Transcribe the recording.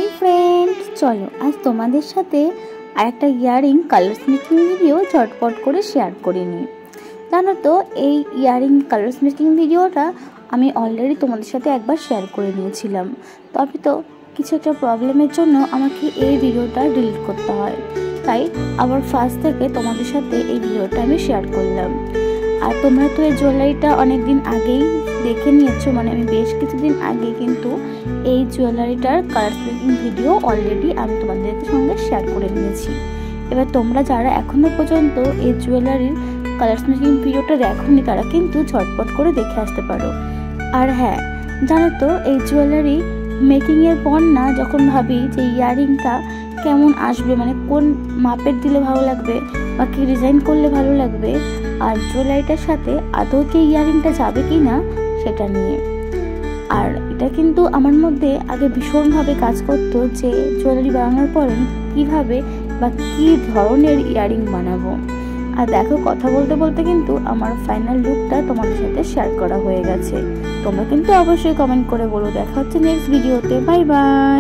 Hi friends, चलो आज तुम्हारे साथे आरेकटा ইয়ারিং কালার্স মেকিং ভিডিও চটপট করে শেয়ার করে নিই। জানো তো এই ইয়ারিং কালার্স মেকিং ভিডিওটা আমি অলরেডি তোমাদের সাথে একবার শেয়ার করে নিয়েছিলাম, তবে তো কিছু একটা প্রবলেমের জন্য আমাকে এই ভিডিওটা ডিলিট করতে হয়, তাই আবার ফার্স্ট থেকে তোমাদের সাথে এই ভিডিওটা আমি শেয়ার করলাম। আর তোমরা তো এই জুয়েলারিটা অনেক দিন আগেই দেখে নিয়েছো, মানে আমি বেশ কিছুদিন আগে কিন্তু এই জুয়েলারিটার কালার্স মেকিং ভিডিও অলরেডি আমি তোমাদের সঙ্গে শেয়ার করে নিয়েছি। এবার তোমরা যারা এখনো পর্যন্ত এই জুয়েলারির কালার্স মেকিং ভিডিওটা দেখোনি তারা কিন্তু ঝটপট করে দেখে আসতে পারো। আর হ্যাঁ, জানো তো এই জুয়েলারি মেকিংয়ের পর না যখন ভাবি যে ইয়ারিংটা কেমন আসবে, মানে কোন মাপের দিলে ভালো লাগবে বা কী ডিজাইন করলে ভালো লাগবে, আর জুয়েলারিটার সাথে আদৌ কি ইয়ারিংটা যাবে কি না সেটা নিয়ে। আর এটা কিন্তু আমার মধ্যে আগে ভীষণভাবে কাজ করতো যে জুয়েলারি বানানোর পরে কীভাবে বা কী ধরনের ইয়ারিং বানাবো। আর দেখো, কথা বলতে বলতে কিন্তু আমার ফাইনাল লুকটা তোমাদের সাথে শেয়ার করা হয়ে গেছে। তোমরা কিন্তু অবশ্যই কমেন্ট করে বলো। দেখা হচ্ছে নেক্সট ভিডিওতে। Bye bye.